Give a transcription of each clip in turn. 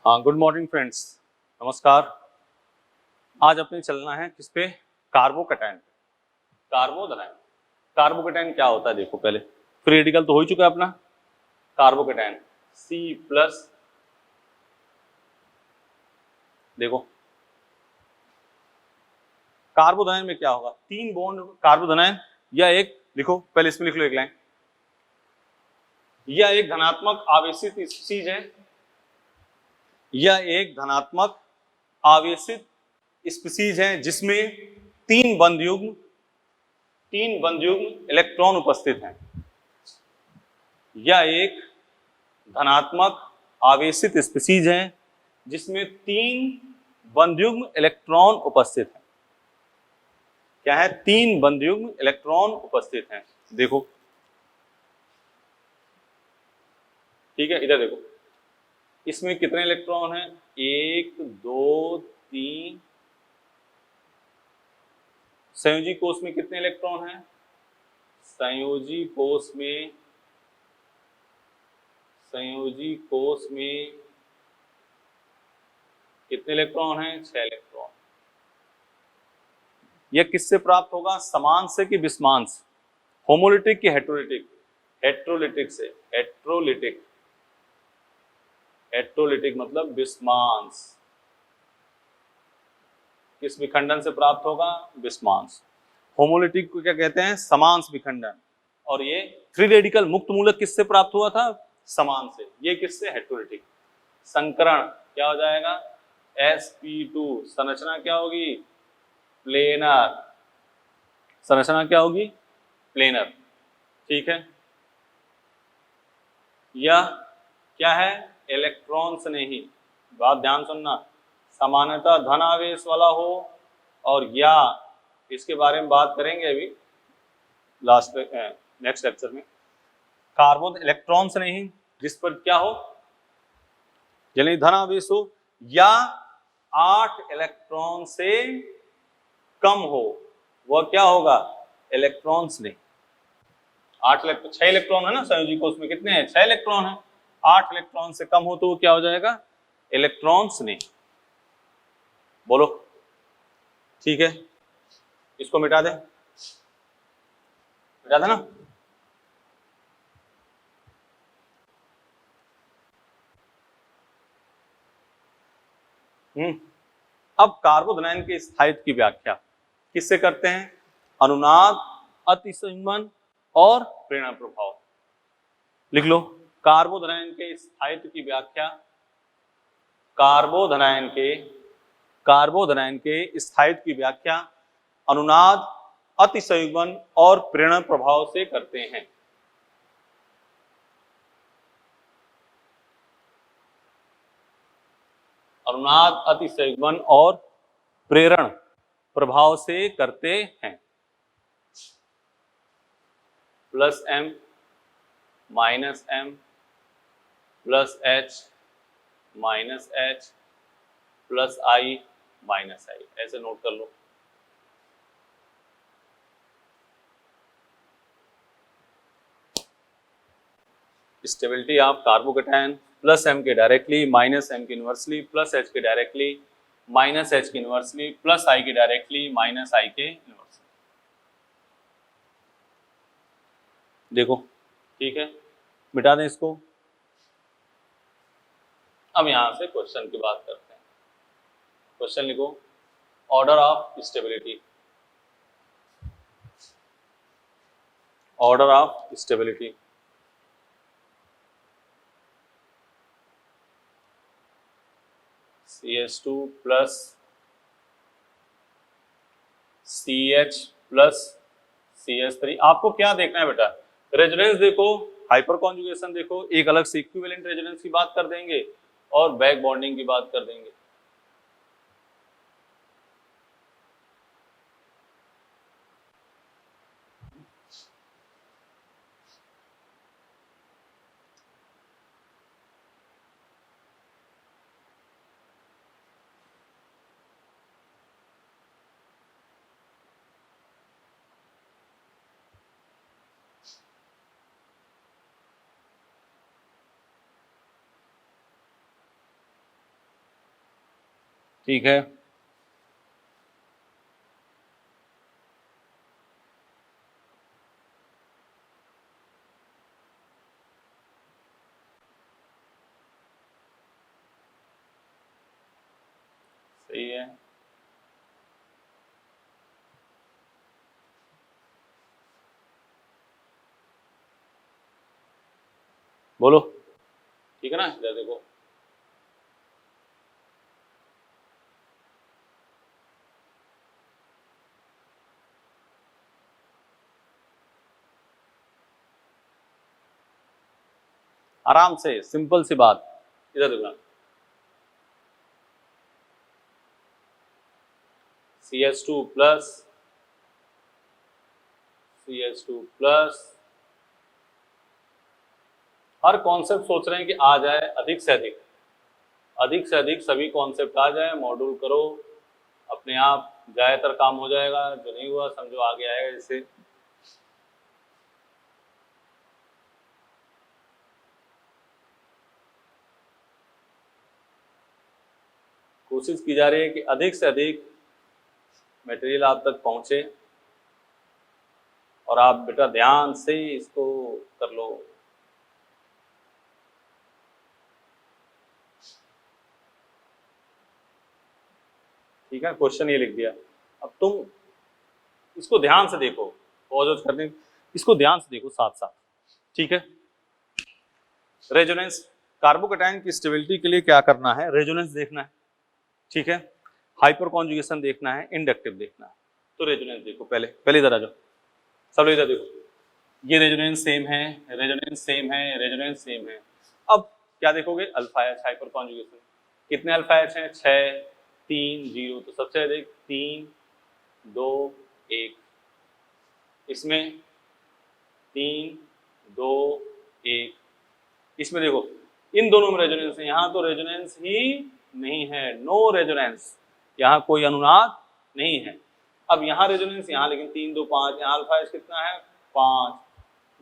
हाँ, good morning friends. नमस्कार। आज अपने चलना है किस पे? कार्बोकैटायन। कार्बोकैटायन। कार्बोकैटायन क्या होता है देखो पहले। फ्री रेडिकल तो हो ही चुका है अपना। कार्बोकैटायन C प्लस, देखो कार्बोकैटायन में क्या होगा, तीन बॉन्ड कार्बोकैटायन या एक, लिखो पहले इसमें लिख लो एक लाइन, या एक धनात्मक आवेशित स्पीशीज है, या एक धनात्मक आवेशित स्पीशीज है जिसमें तीन बंधयुग्म इलेक्ट्रॉन उपस्थित हैं, या एक धनात्मक आवेशित स्पीशीज है जिसमें तीन बंधयुग्म इलेक्ट्रॉन उपस्थित हैं। क्या है? तीन बंधयुग्म इलेक्ट्रॉन उपस्थित हैं। देखो ठीक है, इधर देखो इसमें कितने इलेक्ट्रॉन हैं? एक, दो, तीन। संयोजी कोष में कितने इलेक्ट्रॉन हैं? संयोजी कोष में कितने इलेक्ट्रॉन हैं? 6 इलेक्ट्रॉन। यह किससे प्राप्त होगा? समान से कि विषमान से? होमोलिटिक कि हेट्रोलिटिक? हेट्रोलिटिक से। हेट्रोलिटिक मतलब विषमांश। किस विखंडन से प्राप्त होगा? विषमांश। होमोलिटिक को क्या कहते हैं? समांश विखंडन। और ये फ्री रेडिकल मुक्त मूलक किससे प्राप्त हुआ था? समान से। ये किससे? हेट्रोलिटिक। संकरण क्या हो जाएगा? sp2। संरचना क्या होगी? प्लेनर। संरचना क्या होगी? प्लेनर। ठीक है। यह क्या है? इलेक्ट्रॉन से नहीं, बात ध्यान सुनना, सामान्यतः धन आवेश वाला हो, और या इसके बारे में बात करेंगे अभी लास्ट नेक्स्ट लेक्चर में। कार्बन इलेक्ट्रॉन से नहीं, जिस पर क्या हो, यानी धन आवेश हो, या 8 इलेक्ट्रॉन से कम हो, वह क्या होगा? इलेक्ट्रॉन्स नहीं। 6 इलेक्ट्रॉन है ना संयोजी कोष में, कितने हैं? 6 इलेक्ट्रॉन है। 8 इलेक्ट्रॉन से कम हो तो वो क्या हो जाएगा? इलेक्ट्रॉन्स नहीं। बोलो ठीक है, इसको मिटा दे, मिटा देना। अब कार्बोधनायन के स्थायित्व की व्याख्या किससे करते हैं? अनुनाद, अतिसंयुग्मन और प्रेरण प्रभाव। लिख लो कार्बोधनायन के स्थायित्व की व्याख्या। कार्बोधनायन के स्थायित्व की व्याख्या अनुनाद, अतिसंयुग्मन और प्रेरण प्रभाव से करते हैं। अनुनाद, अतिसंयुग्मन और प्रेरण प्रभाव से करते हैं। +m -m +h -h +i -i, ऐसे नोट कर लो। स्टेबिलिटी ऑफ कार्बोकैटायन +m के डायरेक्टली, -m के इनवर्सली, +h के डायरेक्टली, -h के इनवर्सली, +i के डायरेक्टली, -i के इनवर्सली। देखो ठीक है, मिटा दें इसको। अब यहां से क्वेश्चन की बात करते हैं। क्वेश्चन लिखो, order of stability. Order of stability CH2 plus CH plus CH3। आपको क्या देखना है बेटा? रेजोनेंस देखो, हाइपर कॉन्जुगेशन देखो, एक अलग से इक्विवेलेंट रेजोनेंस की बात कर देंगे और बैक बॉन्डिंग की बात कर देंगे। ठीक है, सही है। बोलो, ठीक है ना, इधर देखो। आराम से, सिंपल सी बात, इधर देखना। CH2 प्लस, CH2 प्लस, हर कॉन्सेप्ट सोच रहे हैं कि आ जाए अधिक से अधिक, अधिक से अधिक सभी कॉन्सेप्ट आ जाए, मॉड्यूल करो, अपने आप ज्यादातर काम हो जाएगा। जो नहीं हुआ समझो आगे आएगा इससे। कोशिश की जा रही है कि अधिक से अधिक मटेरियल आप तक पहुंचे, और आप बेटा ध्यान से इसको कर लो। ठीक है, क्वेश्चन ये लिख दिया। अब तुम इसको ध्यान से देखो, पॉज करने, इसको ध्यान से देखो साथ साथ। ठीक है, रेजोनेंस, कार्बोकैटायन की स्टेबिलिटी के लिए क्या करना है, रेजोनेंस देखना है। ठीक है, हाइपर कॉन्जुगेशन देखना है, इंडक्टिव देखना है। तो रेजोनेंस देखो, पहले पहले इधर आ जाओ, सब इधर देखो। ये रेजोनेंस सेम है, रेजोनेंस सेम है, रेजोनेंस सेम है। अब क्या देखोगे, अल्फा एच हाइपर कॉन्जुगेशन। कितने अल्फा एच हैं, 6 3 0, तो सबसे अधिक 3 2 1, इसमें 3 2 1, इसमें देखो इन दोनों में रेजोनेंस है, यहाँ तो रेजोनेंस ही नहीं है, नो रेजोनेंस, यहाँ कोई अनुनाद नहीं है। अब यहाँ रेजोनेंस, यहाँ लेकिन 3 2 5, यहाँ अल्फा एच कितना है 5,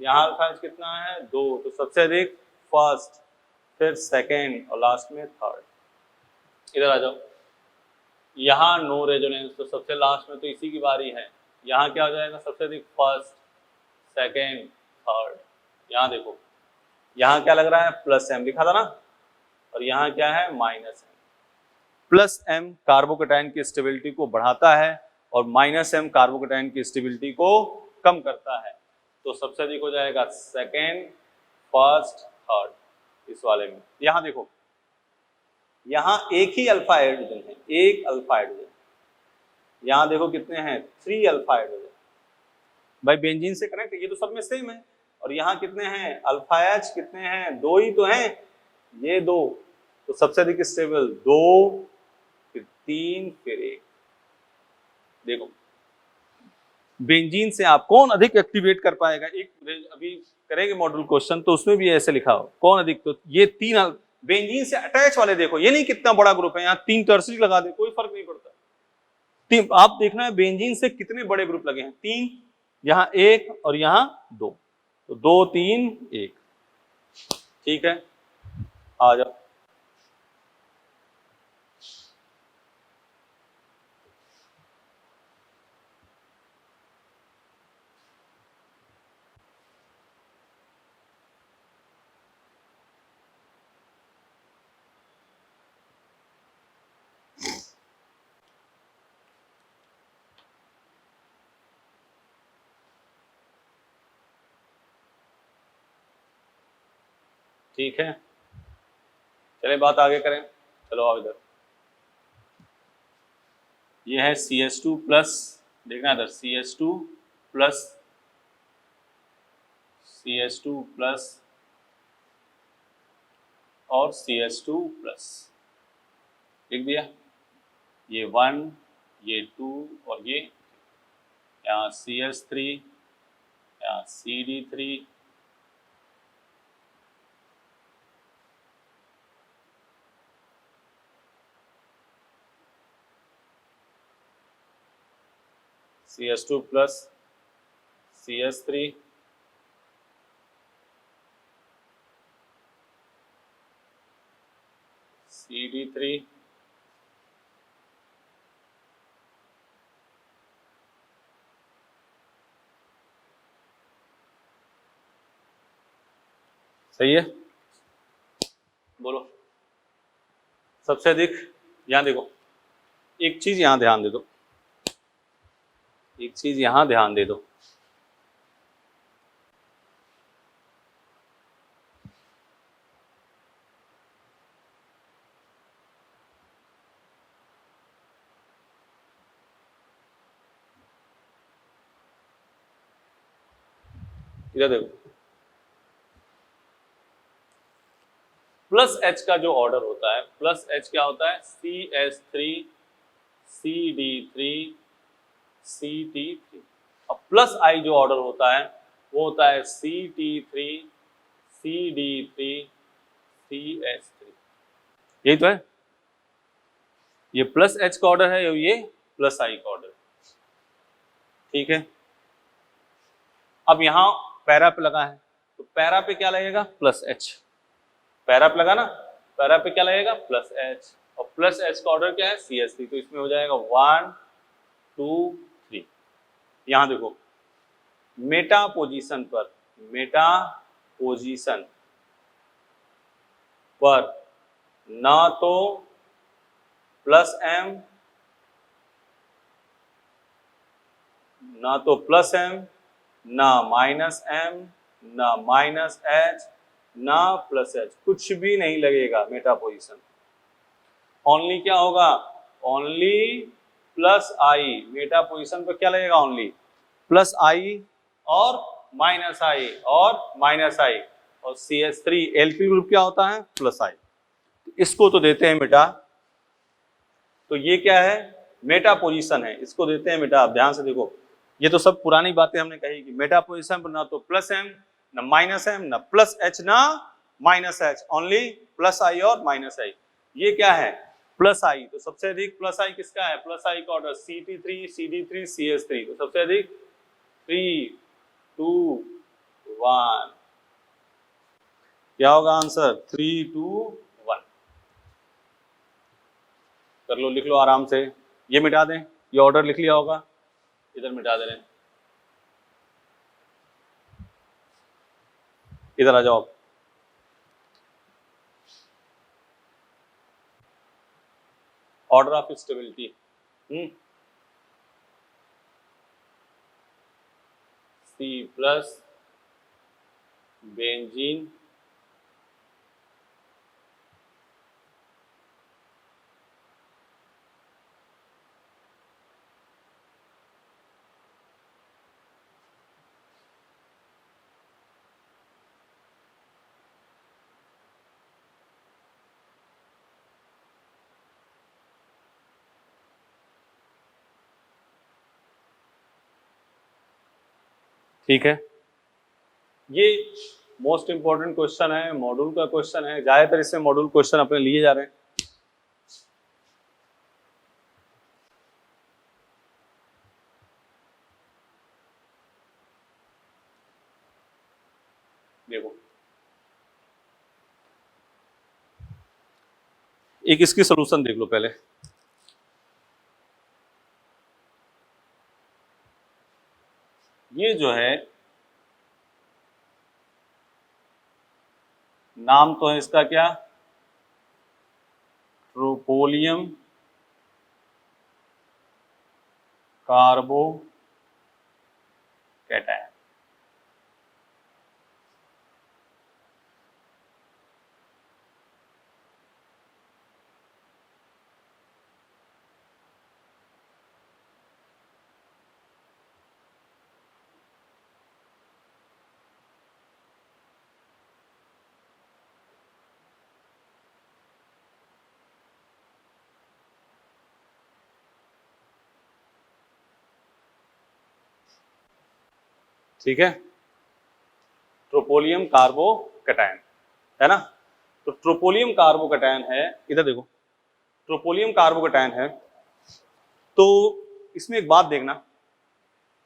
यहाँ अल्फा एच कितना है 2, तो सबसे अधिक फर्स्ट, फिर सेकेंड और लास्ट में थर्ड। इधर आ जाओ, यहाँ नो रेजोनेंस, तो सबसे लास्ट में तो इसी की बारी है। यहाँ क्या हो जाएगा, सबसे अधिक फर्स्ट सेकेंड थर्ड। यहाँ देखो, यहाँ क्या लग रहा है, प्लस एम लिखा था ना, और यहाँ क्या है minus M. Plus M carbocation की स्टेबिलिटी को बढ़ाता है, और माइनस एम कार्बोकैटायन की स्टेबिलिटी को कम करता है। तो सबसे अधिक हो जाएगा सेकेंड फर्स्ट थर्ड इस वाले में। यहाँ देखो, यहाँ एक ही अल्फा हाइड्रोजन है, एक अल्फा हाइड्रोजन। यहाँ देखो कितने हैं, 3 अल्फा हाइड्रोजन। भाई बेंजीन से कनेक्ट, ये तो सब में सेम है। और यहाँ कितने हैं, अल्फा एच कितने हैं, 2 ही तो हैं, ये 2, तो सबसे अधिक स्टेबल 2, फिर 3, फिर 1। देखो बेंजीन से आप कौन अधिक एक्टिवेट कर पाएगा, एक अभी करेंगे मॉड्यूल क्वेश्चन, तो उसमें भी ऐसे लिखा हो कौन अधिक, तो ये 3 बेंजीन से अटैच वाले देखो, ये नहीं कितना बड़ा ग्रुप है, यहाँ 3 टर्सरी लगा दे कोई फर्क नहीं पड़ता। आप देखना है बेंजीन से कितने बड़े ग्रुप लगे हैं, 3, यहाँ 1 और यहाँ 2, तो 2 3 1। ठीक है, आ जाओ। ठीक है, चले बात आगे करें, चलो आओ इधर। ये है CH2 प्लस, देखना इधर, CH2 प्लस, CH2 प्लस और CH2 प्लस, लिख दिया। ये 1, ये 2 और ये, यहाँ CH3, यहाँ CD3, CH2 plus, CH3, CD3, सही है, बोलो। सबसे अधिक, यहाँ देखो, एक चीज यहाँ ध्यान दे दो, एक चीज यहाँ ध्यान दे दो। इधर देखो, प्लस एच का जो ऑर्डर होता है, प्लस एच क्या होता है, CH3 CD3 CT3। अब प्लस आई जो ऑर्डर होता है वो होता है CT3 CD3 CH3। यही तो है, ये प्लस एच का ऑर्डर है, ये प्लस आई का ऑर्डर है। ठीक है, अब यहां पैरा पे लगा है तो पैरा पे क्या लगेगा, प्लस एच। पैरा पे लगा ना, पैरा पे क्या लगेगा, प्लस एच। और प्लस एच का ऑर्डर क्या है, CH3, तो इसमें हो जाएगा 1 2 3। यहां देखो, मेटा पोजीशन पर, मेटा पोजीशन पर ना तो प्लस एम, ना तो प्लस एम, ना माइनस एम, ना माइनस एच, ना प्लस एच, कुछ भी नहीं लगेगा मेटा पोजीशन। ओनली क्या होगा, ओनली प्लस आई। मेटा पोजीशन पर क्या लगेगा, ओनली प्लस आई और माइनस आई और माइनस आई। और CH3 एल्किल ग्रुप क्या होता है, प्लस आई। इसको तो देते हैं मेटा, तो ये क्या है, मेटा पोजीशन है, इसको देते हैं मेटा। आप ध्यान से देखो, ये तो सब पुरानी बातें हमने कही कि मेटा पोजीशन पर ना तो प्लस एम, ना माइनस एम, ना प्लस एच, ना माइनस एच, ओनली प्लस आई और माइनस आई। ये क्या है, प्लस आई। तो सबसे अधिक प्लस आई किसका है, प्लस आई का ऑर्डर CT3 CD3 CH3। तो सबसे अधिक 3 2 1, क्या होगा आंसर, 3 2 1। कर लो, लिख लो आराम से। ये मिटा दें, ये ऑर्डर लिख लिया होगा, इधर मिटा दे रहे हैं, इधर आ जाओ। Order of stability, C plus benzene ठीक है, ये मोस्ट इंपॉर्टेंट क्वेश्चन है, मॉड्यूल का क्वेश्चन है। ज्यादातर इससे मॉड्यूल क्वेश्चन अपने लिए जा रहे हैं। देखो, एक इसकी सोल्यूशन देख लो पहले। ये जो है, नाम तो है इसका क्या, ट्रोपोलियम कार्बो कैटायन। ठीक है, ट्रोपोलियम कार्बो कैटायन है ना। तो ट्रोपोलियम कार्बो कैटायन है, इधर देखो, ट्रोपोलियम कार्बो कैटायन है। तो इसमें एक बात देखना,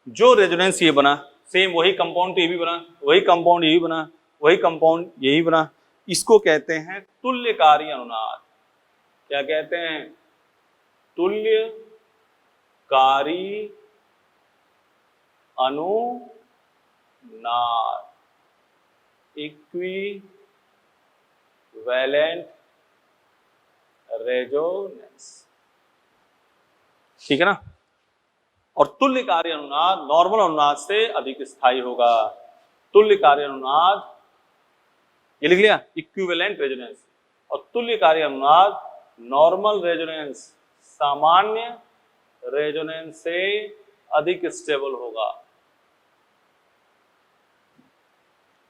जो रेजोनेंस ये बना, सेम वही कंपाउंड ये भी बना, वही कंपाउंड ये भी बना, वही कंपाउंड यही बना, इसको कहते हैं तुल्यकारी अनुनाद। क्या कहते हैं, तुल्यकारी अनुनाद, इक्विवेलेंट वैलेंट रेजोनेंस, ठीक है ना। और तुल्य कार्य अनुनाद नॉर्मल अनुनाद से अधिक स्थायी होगा। तुल्य कार्य अनुनाद, ये लिख लिया, इक्विवेलेंट रेजोनेंस, और तुल्य कार्य अनुनाद नॉर्मल रेजोनेंस, सामान्य रेजोनेंस से अधिक स्टेबल होगा।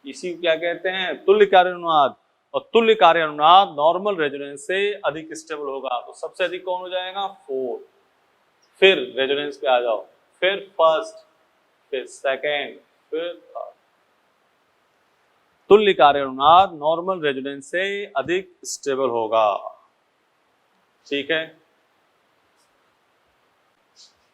इसी को क्या कहते हैं, तुल्य कार्य अनुनाद। और तुल्य कार्य अनुनाद नॉर्मल रेजोनेंस से अधिक स्टेबल होगा। तो सबसे अधिक कौन हो जाएगा, 4। फिर रेजोनेंस पे आ जाओ, फिर फर्स्ट, फिर सेकेंड, फिर थर्ड। तुल्य कार्य अनुनाद नॉर्मल रेजोनेंस से अधिक स्टेबल होगा, ठीक है।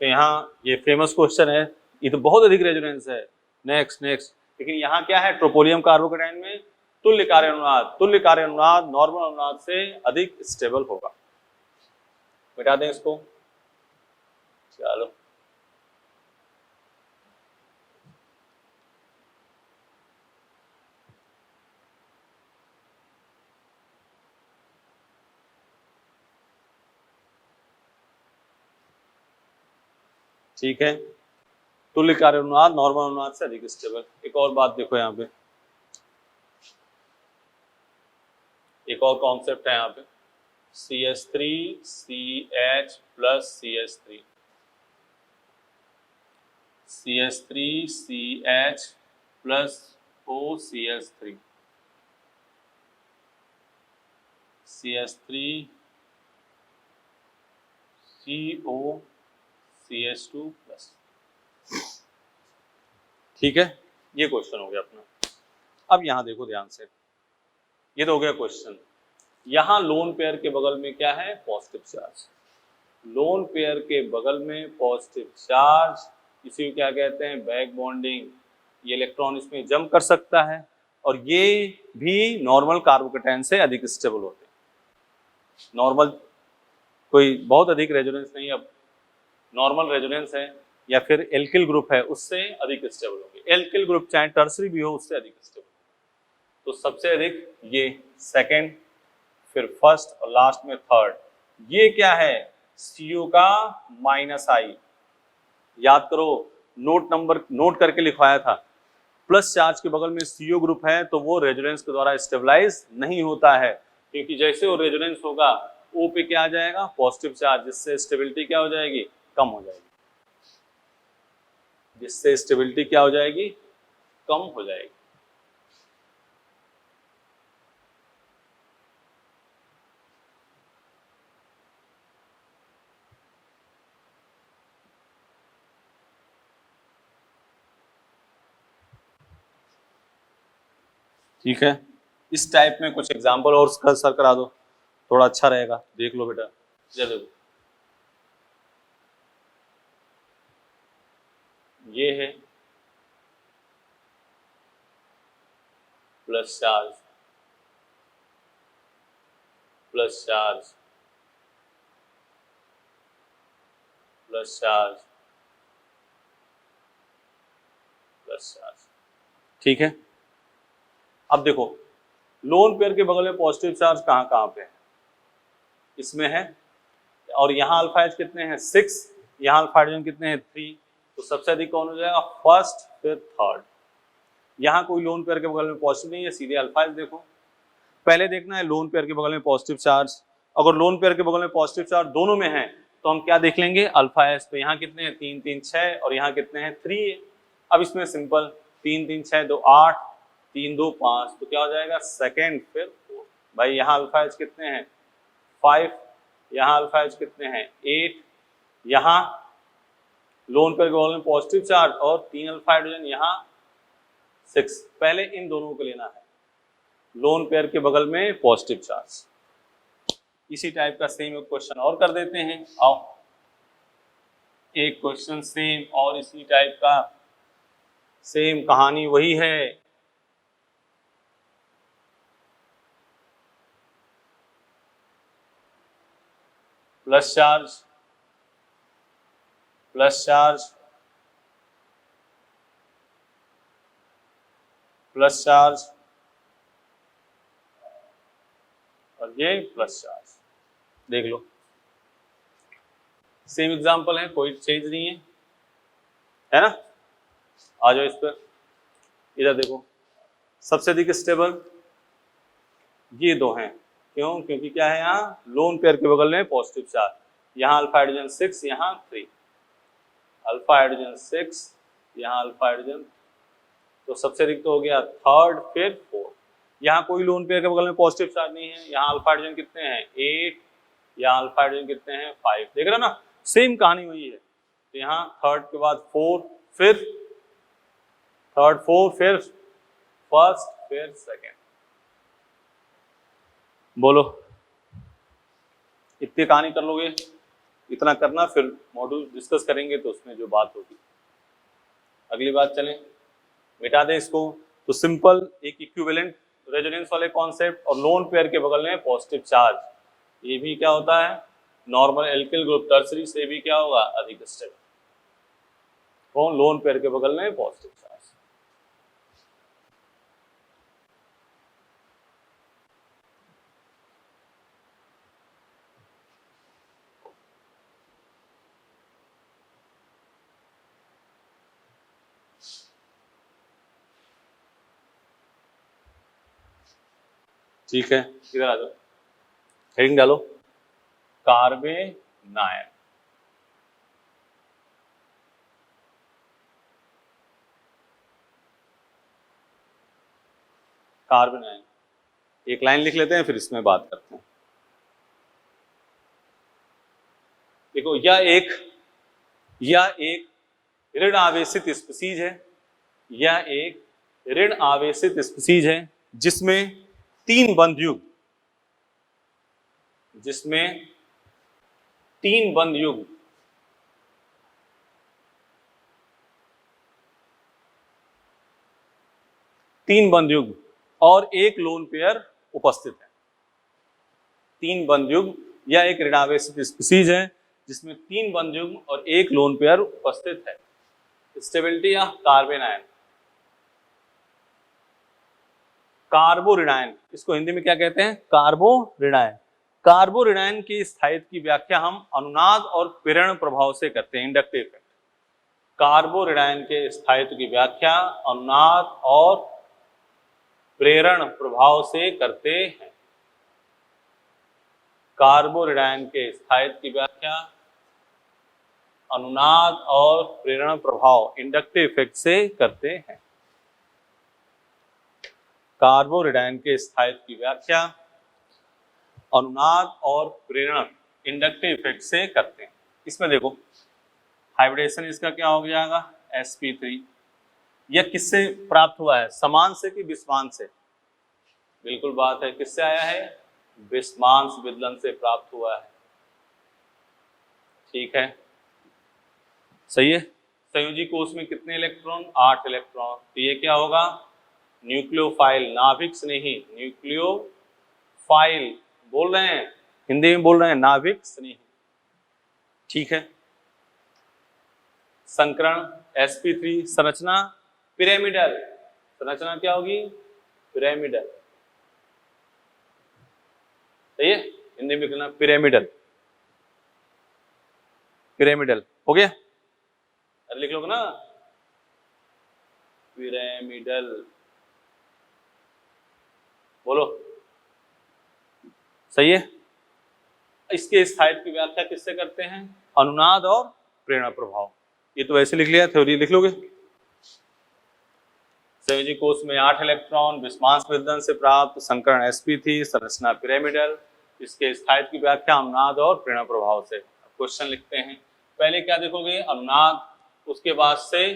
तो यहाँ ये फेमस क्वेश्चन है, ये तो बहुत अधिक रेजोनेंस है। नेक्स्ट नेक्स्ट, लेकिन यहाँ क्या है, ट्रोपोलियम कार्बोकेटाइन में तुल्य कार्य अनुनाद नॉर्मल अनुनाद से अधिक स्टेबल होगा। मिटा दें इसको, चलो। ठीक है, तुल्य कार्य अनुनाद नॉर्मल अनुनाद से अधिक स्टेबल। एक और बात देखो यहाँ पे, एक और कॉन्सेप्ट है यहाँ पे, CH3CH plus CH3, CH3CH plus OCH3, CH3COCH2 plus, ठीक है। ये क्वेश्चन हो गया अपना। अब यहां देखो ध्यान से, ये तो हो गया क्वेश्चन। यहां लोन पेयर के बगल में क्या है, पॉजिटिव चार्ज। लोन पेयर के बगल में पॉजिटिव चार्ज, इसी को क्या कहते हैं, बैक बॉन्डिंग। ये इलेक्ट्रॉन इसमें जंप कर सकता है, और ये भी नॉर्मल कार्बोकेटाइन से अधिक स्टेबल होते हैं। नॉर्मल कोई बहुत अधिक रेजोनेंस नहीं, अब नॉर्मल रेजोनेंस है या फिर एल्किल ग्रुप है, उससे अधिक स्टेबल होंगे। एल्किल ग्रुप चाहे टर्सरी भी हो, उससे अधिक स्टेबल। तो सबसे अधिक ये सेकंड, फिर फर्स्ट, और लास्ट में थर्ड। ये क्या है, CO का -I। याद करो, नोट करके लिखवाया था। प्लस चार्ज के बगल में CO ग्रुप है तो वो रेजोनेंस के द्वारा स्टेबलाइज नहीं होता है, क्योंकि जैसे वो रेजोनेंस होगा O पे क्या आ जाएगा, पॉजिटिव चार्ज, जिससे स्टेबिलिटी क्या हो जाएगी, कम हो जाएगी। जिससे स्टेबिलिटी क्या हो जाएगी, कम हो जाएगी। ठीक है, इस टाइप में कुछ एग्जाम्पल और सर करा दो, थोड़ा अच्छा रहेगा। देख लो बेटा, देखो ये है plus charge, plus charge, plus charge, plus charge, ठीक है। अब देखो, लोन पेयर के बगल में पॉजिटिव चार्ज कहाँ कहाँ पे है, इसमें है, और यहाँ अल्फा एच कितने हैं, 6, यहाँ अल्फा हाइड्रोजन कितने हैं, 3। तो सबसे अधिक कौन हो जाएगा, फर्स्ट, फिर थर्ड। यहाँ कोई लोन पेयर के बगल में पॉजिटिव नहीं है, सीधे अल्फा एच देखो। पहले देखना है लोन पेयर के बगल में पॉजिटिव चार्ज। अगर लोन पेयर के बगल में पॉजिटिव चार्ज दोनों में है तो हम क्या देख लेंगे, अल्फा एच। तो यहाँ कितने हैं, 3 3 6, और यहाँ कितने हैं, 3 है। अब इसमें सिंपल, 3 3 6 2 8, 3 2 5, तो क्या हो जाएगा, सेकेंड, फिर फोर्थ। भाई यहाँ अल्फा एच कितने हैं, 5, यहाँ अल्फा एच कितने हैं, 8, यहाँ लोन पेयर के बगल में पॉजिटिव चार्ज और 3 अल्फा हाइड्रोजन, यहाँ 6। पहले इन दोनों को लेना है, लोन पेयर के बगल में पॉजिटिव चार्ज। इसी टाइप का सेम एक क्वेश्चन और कर देते हैं। आओ, एक क्वेश्चन सेम और इसी टाइप का, सेम कहानी वही है। Plus charge, plus charge, plus charge, और ये प्लस चार्ज। देख लो सेम एग्जांपल है, कोई चेंज नहीं है ना। आ जाओ इस पर, इधर देखो सबसे अधिक स्टेबल ये दो हैं। क्यों? क्योंकि क्या है, यहाँ लोन पेयर के बगल में पॉजिटिव चार्ज, यहाँ अल्फा हाइड्रोजन 6, यहाँ 3, अल्फा हाइड्रोजन 6, यहाँ अल्फा हाइड्रोजन, तो सबसे अधिक तो हो गया थर्ड, फिर फोर्थ। यहाँ कोई लोन पेयर के बगल में पॉजिटिव चार्ज नहीं है, यहाँ अल्फा हाइड्रोजन कितने हैं 8, यहाँ अल्फा हाइड्रोजन कितने हैं 5। देख रहे हो ना, सेम कहानी वही है। तो यहाँ थर्ड के बाद फोर्थ, फिर थर्ड, फोर्थ, फिर फर्स्ट, फिर सेकेंड। बोलो इतनी कहानी कर लोगे? इतना करना, फिर मॉड्यूल डिस्कस करेंगे तो उसमें जो बात होगी। अगली बात चलें, मिटा दे इसको। तो सिंपल एक इक्विवेलेंट रेजोनेंस वाले कॉन्सेप्ट और लोन पेयर के बगल में पॉजिटिव चार्ज, ये भी क्या होता है नॉर्मल एल्किल ग्रुप टर्सरी से भी क्या होगा अधिक स्टेबल। कौन? लोन पेयर के बगल में पॉजिटिव चार्ज। ठीक है, इधर आ जाओ, हेडिंग डालो कार्बेनायन। कार्बेनायन एक लाइन लिख लेते हैं, फिर इसमें बात करते हैं। देखो यह एक ऋण आवेशित स्पीसीज है, यह एक ऋण आवेशित स्पीसीज है जिसमें तीन बंध युग्म, जिसमें तीन बंध युग्म और एक लोन पेयर उपस्थित है। तीन बंध युग्म या एक ऋणावेशित स्पीसीज है जिसमें तीन बंध युग्म और एक लोन पेयर उपस्थित है। स्टेबिलिटी ऑफ कार्बेनायन, कार्बोरिनायन, इसको हिंदी में क्या कहते हैं? कार्बोरिनायन। कार्बोरिनायन के स्थायित्व की व्याख्या हम अनुनाद और प्रेरण प्रभाव से करते हैं, इंडक्टिव इफेक्ट। कार्बोरिनायन के स्थायित्व की व्याख्या अनुनाद और प्रेरण प्रभाव से करते हैं। कार्बोरिनायन के स्थायित्व की व्याख्या अनुनाद और प्रेरण प्रभाव इंडक्टिव इफेक्ट से करते हैं। कार्बोरिनायन के स्थायित्व की व्याख्या अनुनाद और प्रेरण इंडक्टिव इफेक्ट से करते हैं। इसमें देखो हाइब्रिडेशन इसका क्या हो जाएगा sp3। यह किससे प्राप्त हुआ है? समान से कि विस्मांत से? बिल्कुल बात है, किससे आया है? विस्मांस विदलन से प्राप्त हुआ है। ठीक है, सही है। संयोजी कोष में कितने इलेक्ट्रॉन? 8 इलेक्ट्रॉन। तो ये क्या होगा? न्यूक्लियोफाइल, नाभिक स्नेही। न्यूक्लियोफाइल बोल रहे हैं, हिंदी में बोल रहे हैं नाभिक स्नेही। ठीक है। संकरण sp3, संरचना पिरामिडल। संरचना क्या होगी? पिरामिडल। सही है, हिंदी में कहना पिरामिडल। पिरामिडल हो गया, अरे लिख लो ना पिरामिडल। बोलो सही है। इसके स्थायित्व की व्याख्या किससे करते हैं? अनुनाद और प्रेरणा प्रभाव। ये तो वैसे लिख लिया, थ्योरी लिख लोगे। संयोजी कोष में 8 इलेक्ट्रॉन, विस्मांस विदलन से प्राप्त, संकरण sp3, संरचना पिरामिडल। इसके स्थायित्व की व्याख्या अनुनाद और प्रेरणा प्रभाव से। क्वेश्चन लिखते हैं, पहले क्या देखोगे? अनुनाद, उसके बाद से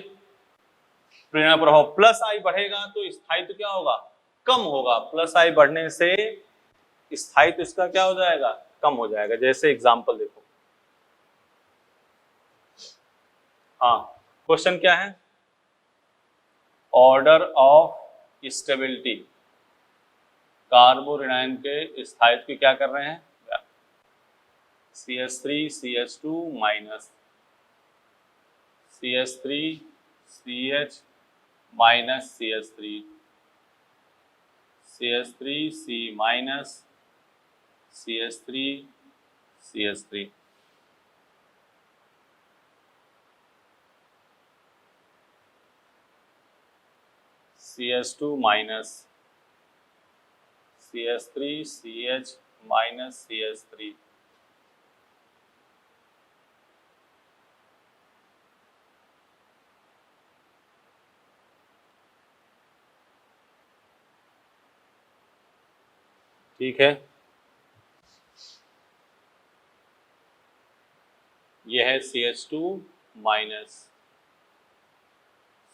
प्रेरणा प्रभाव। प्लस आई बढ़ेगा तो स्थायित्व क्या होगा? कम होगा। प्लस आई बढ़ने से स्थायित्व इसका क्या हो जाएगा? कम हो जाएगा। जैसे एग्जांपल देखो, हाँ क्वेश्चन क्या है? ऑर्डर ऑफ स्टेबिलिटी, कार्बोरिनायन के स्थायित्व की क्या कर रहे हैं? CH3 CH2 minus CH3 CH minus CH3 CH3 C minus CH3 CH3, CH2 minus CH3 CH minus CH3, ठीक है। यह है CH2 minus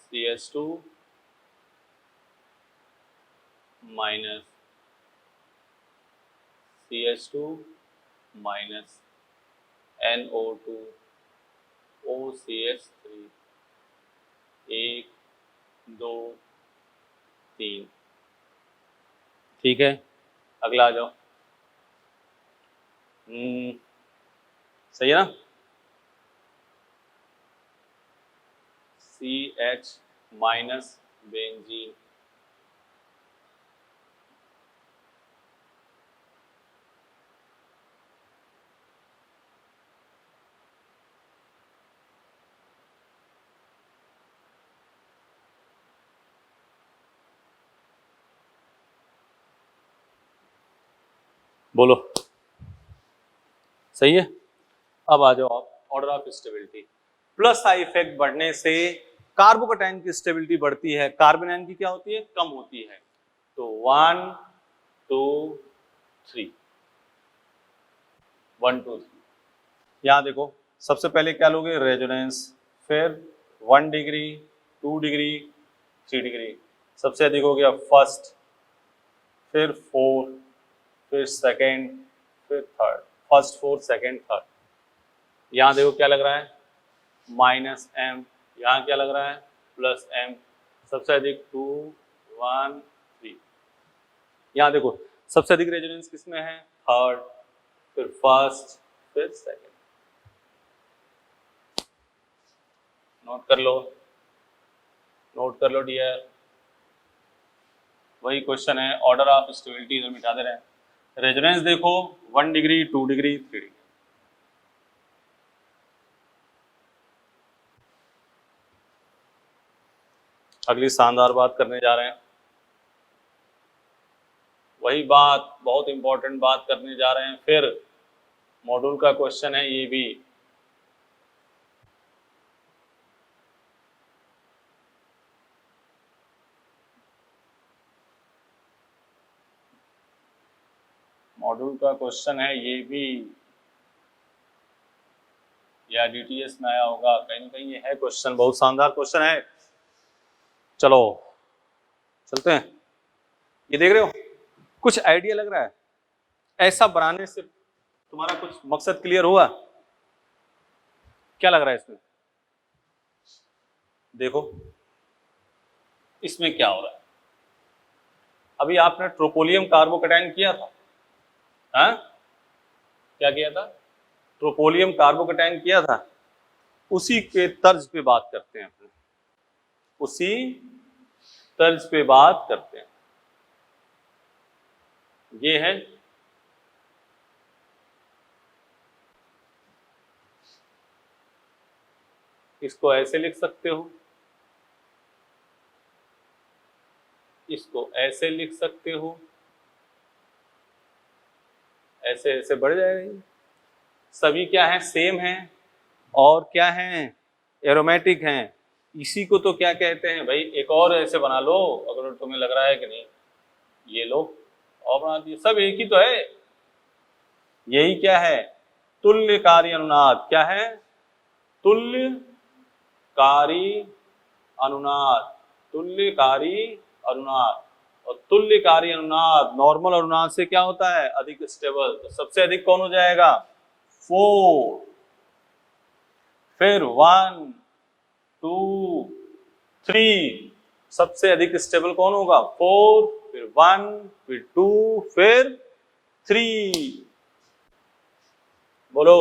CH2 minus CH2 minus NO2 OCH3, 1 2 3, ठीक है। अगला आ जाओ। सही है ना। CH माइनस बेंजीन, बोलो सही है। अब आ जाओ आप, order of stability. Plus I effect बढ़ने से कार्बोकैटायन की स्टेबिलिटी बढ़ती है, कार्बोनाइन की क्या होती है, कम होती है। तो 1 2 3, 1 2 3। यहां देखो, सबसे पहले क्या लोगे, रेजोनेंस, फिर 1 डिग्री 2 डिग्री 3 डिग्री, सबसे अधिक हो गया फर्स्ट, फिर 4, फिर सेकेंड, फिर थर्ड, फर्स्ट 4 सेकेंड थर्ड। यहाँ देखो क्या लग रहा है, -m, यहाँ क्या लग रहा है, +m, सबसे अधिक 2 1 3। यहाँ देखो सबसे अधिक रेजोनेंस किसमें है, थर्ड, फिर फर्स्ट, फिर सेकेंड। नोट कर लो, नोट कर लो डियर। वही क्वेश्चन है, ऑर्डर ऑफ स्टेबिलिटी इधर मिटा दे रहे हैं। रेजोनेंस देखो 1 डिग्री 2 डिग्री 3 डिग्री। अगली शानदार बात करने जा रहे हैं, वही बात, बहुत इंपॉर्टेंट बात करने जा रहे हैं। फिर मॉड्यूल का क्वेश्चन है ये भी। मॉड्यूल का क्वेश्चन है ये भी, या DTS में आया होगा कहीं ना कहीं, ये है क्वेश्चन, बहुत शानदार क्वेश्चन है। चलो चलते हैं। ये देख रहे हो, कुछ आइडिया लग रहा है, ऐसा बनाने से तुम्हारा कुछ मकसद क्लियर हुआ, क्या लग रहा है इसमें, देखो इसमें क्या हो रहा है। अभी आपने ट्रोपोलियम कार्बोकैटायन किया था, हाँ क्या किया था, ट्रोपोलियम कार्बोकैटायन किया था, उसी के तर्ज पे बात करते हैं अपने, उसी तर्ज पे बात करते हैं। ये है इसको ऐसे लिख सकते हो, इसको ऐसे लिख सकते हो, ऐसे ऐसे बढ़ जाएगा। सभी क्या है, सेम है, और क्या है, एरोमेटिक हैं। इसी को तो क्या कहते हैं भाई, एक और ऐसे बना लो अगर तुम्हें लग रहा है कि नहीं, ये लो और बना दिए, सब एक ही तो है। यही क्या है, तुल्यकारी अनुनाद। क्या है, तुल्यकारी अनुनाद, तुल्यकारी अनुनाद। और तुल्यकारी अनुनाद नॉर्मल अनुनाद से क्या होता है, अधिक स्टेबल। तो सबसे अधिक कौन हो जाएगा, 4, फिर 1 2 3, सबसे अधिक स्टेबल कौन होगा, 4, फिर 1, फिर 2, फिर 3। बोलो,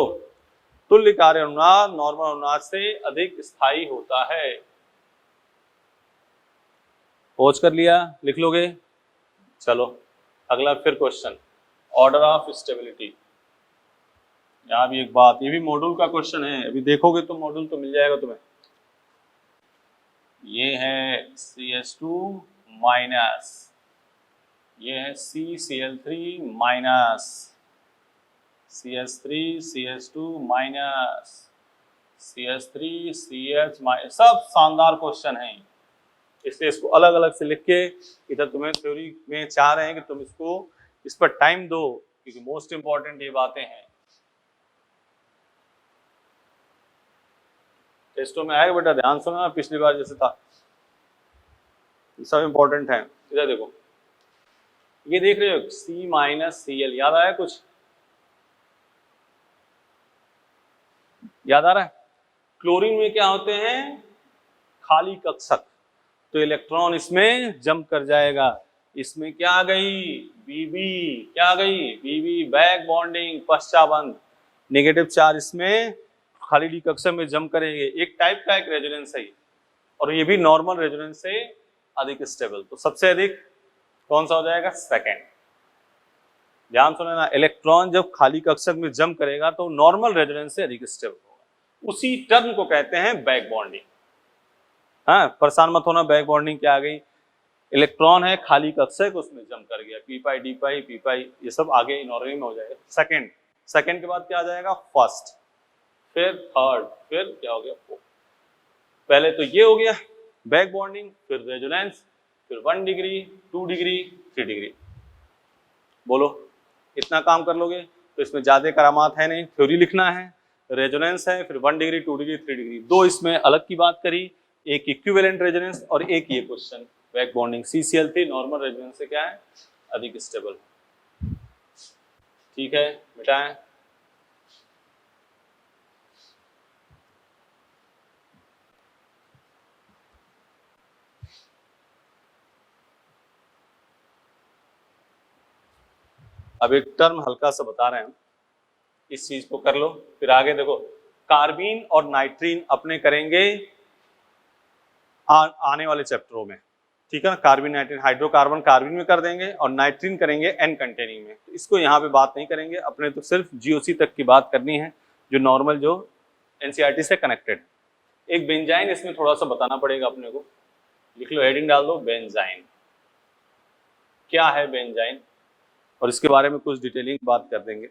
तुल्यकारी अनुनाद नॉर्मल अनुनाद से अधिक स्थायी होता है। पहुंच कर लिया, लिख लोगे। चलो अगला फिर क्वेश्चन, ऑर्डर ऑफ स्टेबिलिटी। यहाँ भी एक बात, ये भी मॉड्यूल का क्वेश्चन है, अभी देखोगे तो मॉड्यूल तो मिल जाएगा तुम्हें। ये है CH2 माइनस, ये है CCl3 minus, CH3 CH2 minus, CH3 CH minus, सब शानदार क्वेश्चन हैं। इसलिए इसको अलग अलग से लिख के इधर तुम्हें थ्योरी में चाह रहे हैं कि तुम इसको इस पर टाइम दो, क्योंकि मोस्ट इंपॉर्टेंट ये बातें हैं। टेस्टों में आएगा बेटा, ध्यान सुनना, पिछली बार जैसे था, सब इंपॉर्टेंट है। इधर देखो, ये देख रहे हो C माइनस Cl, याद आया कुछ? याद आ रहा है? क्लोरीन में क्या होते हैं? खाली कक्षक, तो इलेक्ट्रॉन इसमें जंप कर जाएगा। इसमें क्या आ गई? Bb, क्या आ गई? Bb बैक बॉन्डिंग, पश्चाबंध, नेगेटिव चार्ज इसमें खाली डी कक्षक में जंप करेंगे। एक टाइप का एक रेजोनेंस है, और ये भी नॉर्मल रेजोनेंस से अधिक स्टेबल। तो सबसे अधिक कौन सा हो जाएगा? सेकेंड। ध्यान सुने ना, इलेक्ट्रॉन जब खाली कक्षक में जंप करेगा तो नॉर्मल रेजोनेंस से अधिक स्टेबल होगा। उसी टर्म को कहते हैं बैक बॉन्डिंग। हाँ, परेशान मत होना, बैक बॉन्डिंग क्या आ गई? इलेक्ट्रॉन है खाली कक्षक, उसमें जंप कर गया, पी पाई डी पाई पी पाई, ये सब आगे इनऑर्डरिंग में हो जाएगा। सेकेंड, सेकेंड के बाद क्या आ जाएगा? फर्स्ट, फिर थर्ड, फिर क्या हो गया? फोर्थ। पहले तो ये हो गया बैक बॉन्डिंग, फिर रेजोनेंस, फिर 1 डिग्री, 2 डिग्री, 3 डिग्री। बोलो, इतना काम कर लोगे तो इसमें ज्यादा करामात है नहीं, थ्योरी लिखना है, रेजोनेंस है, फिर 1 डिग्री, 2 डिग्री, 3 डिग्री। दो इसमें अलग की बात करी, एक इक्विवेलेंट रेजोनेंस और एक ये question back bonding. CCl3 normal resonance से क्या है? अधिक स्टेबल। ठीक है, मिटाएं। अब एक टर्म हल्का सा बता रहे हैं, इस चीज को कर लो, फिर आगे देखो। कार्बीन और नाइट्रीन अपने करेंगे आने वाले चैप्टरों में, ठीक है ना। कार्बन नाइट्रीन, हाइड्रोकार्बन कार्बन में कर देंगे और नाइट्रीन करेंगे एन कंटेनिंग में। तो इसको यहाँ पे बात नहीं करेंगे, अपने तो सिर्फ GOC तक की बात करनी है, जो नॉर्मल जो NCERT से कनेक्टेड। एक बेंजाइन इसमें थोड़ा सा बताना पड़ेगा अपने को, लिख लो, हेडिंग डाल दो, बेंजाइन। क्या है बेंजाइन, और इसके बारे में कुछ डिटेलिंग बात कर देंगे।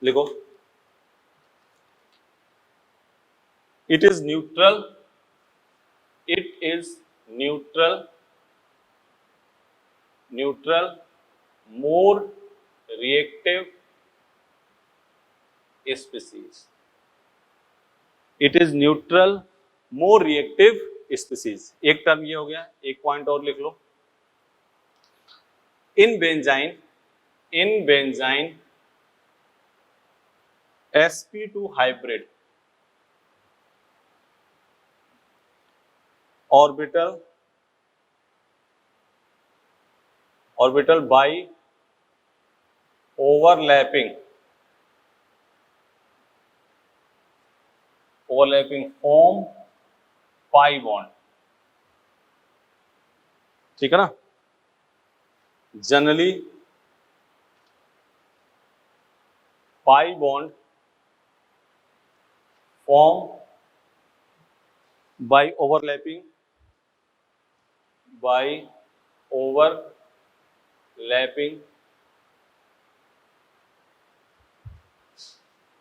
लिखो, it is neutral, it is neutral, neutral, more reactive species, it is neutral, more reactive species। एक टर्म ये हो गया, एक पॉइंट और लिख लो, in benzene sp2 hybrid orbital by overlapping form pi bond। ठीक है ना। Generally pi bond form by overlapping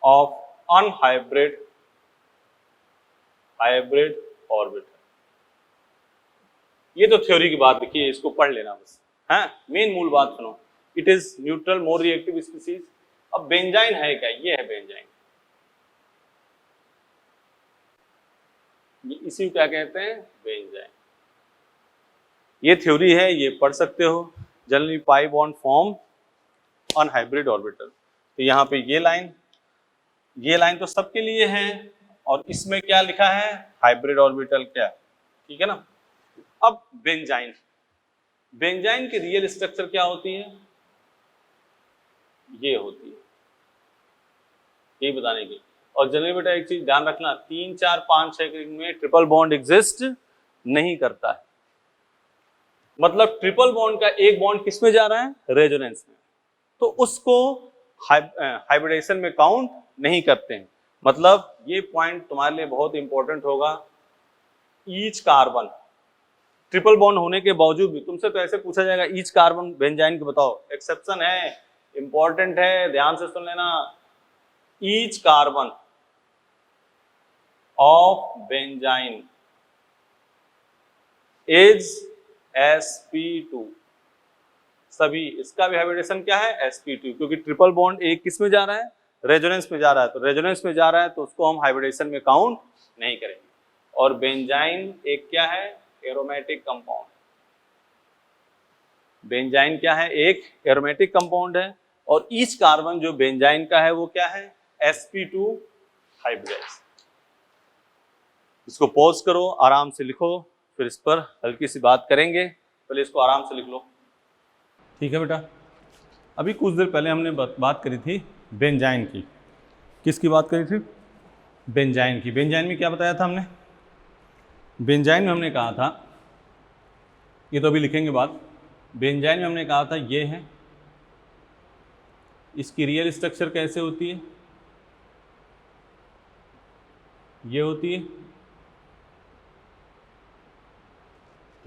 of unhybrid orbital. ये तो थ्योरी की बात लिखी है, इसको पढ़ लेना बस। हाँ, मेन मूल बात सुनो, it is neutral more reactive species. अब बेंजाइन है क्या? ये है बेंजाइन, ये इसी को क्या कहते हैं? बेंजाइन। ये थ्योरी है, ये पढ़ सकते हो। Generally pi bond form unhybrid orbital. तो यहाँ पे ये लाइन तो सबके लिए है, और इसमें क्या लिखा है? Hybrid orbital. क्या? ठीक है ना। अब बेंजाइन की रियल स्ट्रक्चर क्या होती है? ये होती है, ये बताने की। और जनरली बेटा एक चीज ध्यान रखना, 3 4 5 6 में ट्रिपल बॉन्ड एग्जिस्ट नहीं करता है। मतलब ट्रिपल बॉन्ड का एक बॉन्ड किस में जा रहा है, रेजोनेंस में, तो उसको हाइब्रिडेशन में काउंट नहीं करते हैं। मतलब ये पॉइंट तुम्हारे लिए बहुत इंपॉर्टेंट होगा। ईच कार्बन, ट्रिपल बॉन्ड होने के बावजूद भी तुमसे तो ऐसे पूछा जाएगा ईच कार्बन बेंजाइन के बताओ, एक्सेप्शन है, इंपॉर्टेंट है, ध्यान से सुन लेना। Each carbon of benzene is sp2, सभी इसका भी हाइब्रिडेशन क्या है, sp2, क्योंकि ट्रिपल बॉन्ड एक किस में जा रहा है, रेजोनेंस में जा रहा है, तो रेजोनेंस में जा रहा है तो उसको हम हाइब्रिडेशन में काउंट नहीं करेंगे। और बेंजाइन एक क्या है, एरोमेटिक कंपाउंड। बेंजाइन क्या है, एक एरोमेटिक कंपाउंड है, और ईच कार्बन जो बेंजाइन का है वो क्या है, sp2 हाइब्रिडाइज। इसको पॉज करो, आराम से लिखो, फिर इस पर हल्की सी बात करेंगे, पहले इसको आराम से लिख लो। ठीक है बेटा, अभी कुछ देर पहले हमने बात करी थी बेंजाइन की। किसकी बात करी थी, बेंजाइन की। बेंजाइन में क्या बताया था हमने, बेंजाइन में हमने कहा था, ये तो अभी लिखेंगे बात, बेंजाइन में हमने कहा था ये है, इसकी रियल स्ट्रक्चर कैसे होती है, ये होती है,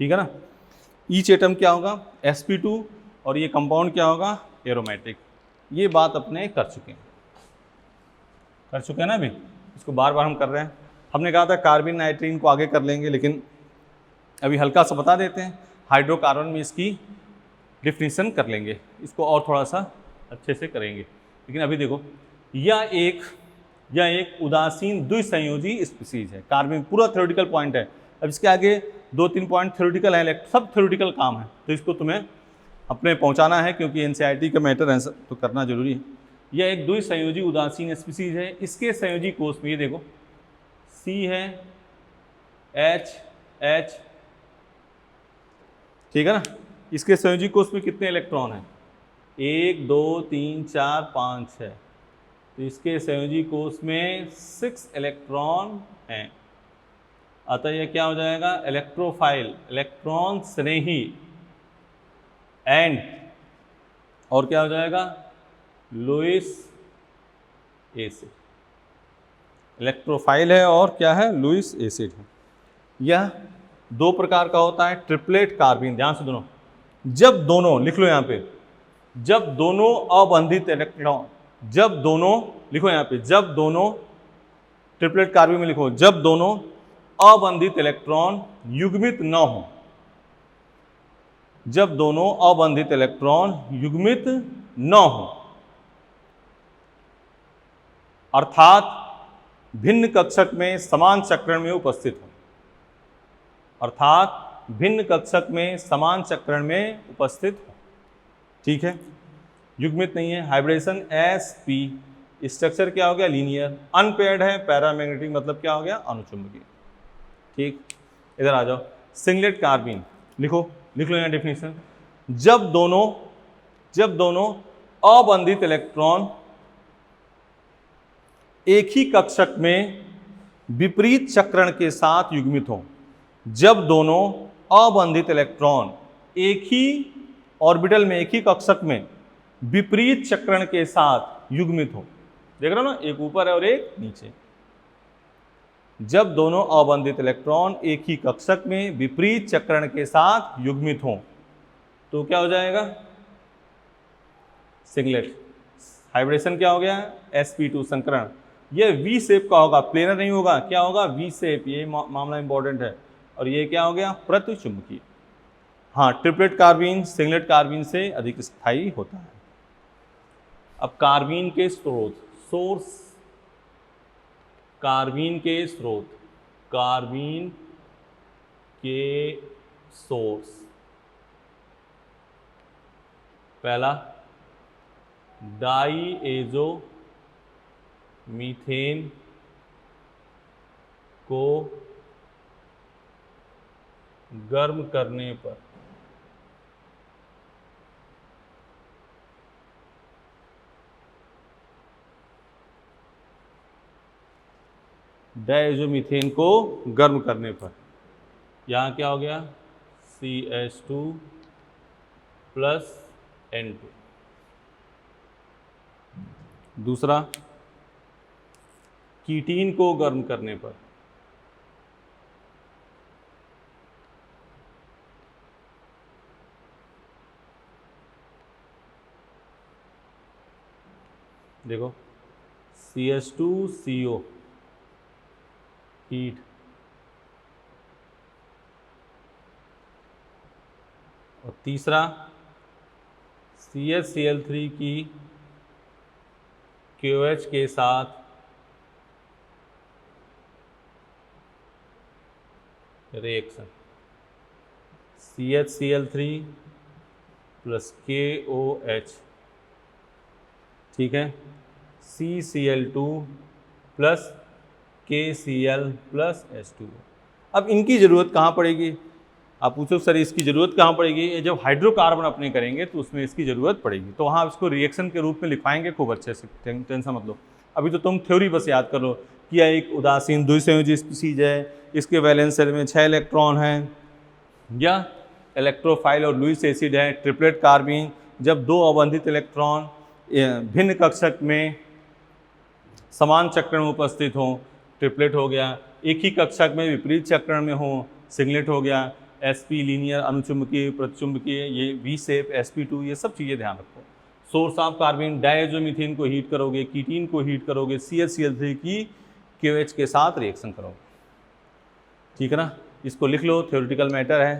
ठीक है ना। ईच एटम क्या होगा, sp2, और ये कंपाउंड क्या होगा, एरोमेटिक। ये बात अपने कर चुके हैं ना, अभी इसको बार बार हम कर रहे हैं। हमने कहा था कार्बन नाइट्रीन को आगे कर लेंगे, लेकिन अभी हल्का सा बता देते हैं, हाइड्रोकार्बन में इसकी डिफिनीशन कर लेंगे, इसको और थोड़ा सा अच्छे से करेंगे। लेकिन अभी देखो, यह एक उदासीन द्विसंयोजी स्पीसीज है। कार्बन पूरा थ्योरेटिकल पॉइंट है, अब इसके आगे 2-3 पॉइंट थ्योरेटिकल है, सब थ्योरेटिकल काम है, तो इसको तुम्हें अपने पहुंचाना है, क्योंकि एनसीईआरटी का मैटर है तो करना जरूरी है। यह एक द्विसंयोजी उदासीन स्पीसीज है। इसके संयोजी कोष में ये देखो, C है, H, ठीक है ना। इसके संयोजी कोष में कितने इलेक्ट्रॉन हैं, 1 2 3 4 5 6, तो इसके संयोजी कोष में 6 इलेक्ट्रॉन हैं। अतः यह क्या हो जाएगा, इलेक्ट्रोफाइल, इलेक्ट्रॉन स्नेही, एंड और क्या हो जाएगा, लुईस एसिड। इलेक्ट्रोफाइल है और क्या है, लुईस एसिड है। यह 2 प्रकार का होता है, ट्रिपलेट कार्बीन, ध्यान से दोनों, जब दोनों, लिख लो यहाँ पे, जब दोनों अबंधित इलेक्ट्रॉन, जब दोनों, लिखो यहाँ पे, जब दोनों, ट्रिपलेट कार्बीन में लिखो, जब दोनों अबंधित इलेक्ट्रॉन युग्मित न हो, जब दोनों अबंधित इलेक्ट्रॉन युग्मित न हो, अर्थात भिन्न कक्षक में समान चक्रण में उपस्थित हो, अर्थात भिन्न कक्षक में समान चक्रण में उपस्थित हो, ठीक है। युग्मित नहीं है, हाइब्रिडेशन sp, स्ट्रक्चर क्या हो गया, लीनियर, अनपेयर्ड है, पैरामैग्नेटिक मतलब क्या हो गया, अनुचुंबकीय, ठीक। इधर आ जाओ, सिंगलेट कार्बीन, लिख लो यहाँ डेफिनेशन, जब दोनों अबंधित इलेक्ट्रॉन एक ही कक्षक में विपरीत चक्रण के साथ युग्मित हो, जब दोनों अबंधित इलेक्ट्रॉन एक ही ऑर्बिटल में, एक ही कक्षक में विपरीत चक्रण के साथ युग्मित हो, देख रहे हो ना, एक ऊपर है और एक नीचे, जब दोनों अबंधित इलेक्ट्रॉन एक ही कक्षक में विपरीत चक्रण के साथ युग्मित हों, तो क्या हो जाएगा, सिंगलेट। हाइब्रिडेशन क्या हो गया, sp2 संकरण। यह वी शेप का होगा, प्लेनर नहीं होगा, क्या होगा, वी शेप, ये मामला इंपॉर्टेंट है। और ये क्या हो गया, प्रतिचुंबकीय। हाँ, ट्रिपलेट कार्बीन सिंगलेट कार्बीन से अधिक स्थायी होता है। अब कार्बीन के स्रोत, सोर्स, कार्बीन के स्रोत, कार्बीन के सोर्स, पहला डाईएजो मीथेन को गर्म करने पर डाईएजोमीथेन को गर्म करने पर, यहाँ क्या हो गया, CH2 प्लस N2। दूसरा, कीटीन को गर्म करने पर देखो CH2CO हीट, और तीसरा CHCl3 की KOH के साथ रिएक्शन, CHCl3 प्लस KOH, ठीक है, CCl2 plus KCl plus H2। अब इनकी ज़रूरत कहाँ पड़ेगी? आप पूछो सर इसकी ज़रूरत कहाँ पड़ेगी? ये जब हाइड्रोकार्बन अपने करेंगे तो उसमें इसकी ज़रूरत पड़ेगी, तो वहाँ इसको रिएक्शन के रूप में लिखवाएंगे खूब अच्छे से, टेंशन मत लो। अभी तो तुम थ्योरी बस याद कर लो कि यह एक उदासीन द्विसंयोजी स्पीसीज है, इसके वैलेंस शेल में 6 इलेक्ट्रॉन हैं, या इलेक्ट्रोफाइल और लुईस एसिड है, ट्रिपलेट कार्बीन। जब दो अबंधित इलेक्ट्रॉन भिन्न कक्षक में समान चक्रण में उपस्थित हों, ट्रिपलेट हो गया। एक ही कक्षक में विपरीत चक्रण में हो, सिंगलेट हो गया। sp लीनियर, अनुचुंबकीय, प्रतिचुंबकीय, ये V शेप, sp2, ये सब चीज़ें ध्यान रखो। सोर्स ऑफ कार्बन, डायजोमीथेन को हीट करोगे, कीटीन को हीट करोगे, CHCl3 की KOH के साथ रिएक्शन करोगे, ठीक है ना। इसको लिख लो, थ्योरेटिकल मैटर है,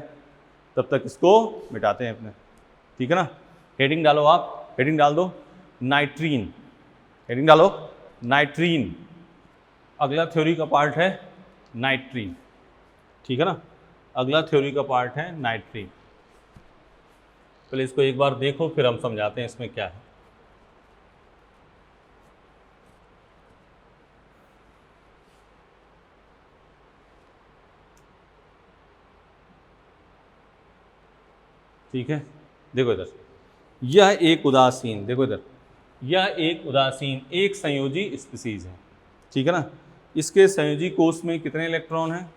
तब तक इसको मिटाते हैं अपने, ठीक है ना। हेडिंग डालो, आप हेडिंग डाल दो नाइट्रीन, हेडिंग डालो नाइट्रीन। अगला थ्योरी का पार्ट है नाइट्रीन, ठीक है ना। अगला थ्योरी का पार्ट है नाइट्रीन। पहले इसको एक बार देखो, फिर हम समझाते हैं इसमें क्या है। ठीक है, देखो इधर, यह एक उदासीन, देखो इधर, यह एक उदासीन एक संयोजी स्पीसीज है, ठीक है ना। इसके संयोजी कोष में कितने इलेक्ट्रॉन हैं?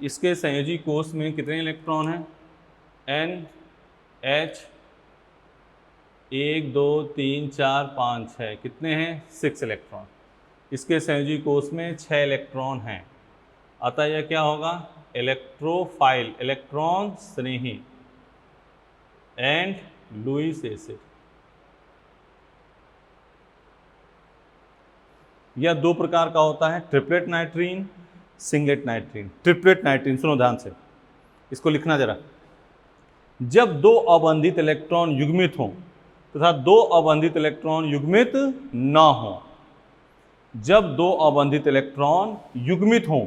इसके संयोजी कोष में कितने इलेक्ट्रॉन हैं? NH 1 2 3 4 5 6, कितने हैं? 6 इलेक्ट्रॉन। इसके संयोजी कोष में 6 इलेक्ट्रॉन हैं, अतः यह क्या होगा? इलेक्ट्रोफाइल, इलेक्ट्रॉन स्नेही एंड लुईस एसिड। यह दो प्रकार का होता है, triplet nitrene, singlet nitrene. Triplet nitrene, सुनो ध्यान से, इसको लिखना जरा। जब दो अबंधित इलेक्ट्रॉन युग्मित हों तथा दो अबंधित इलेक्ट्रॉन युग्मित न हों, जब दो अबंधित इलेक्ट्रॉन युग्मित हों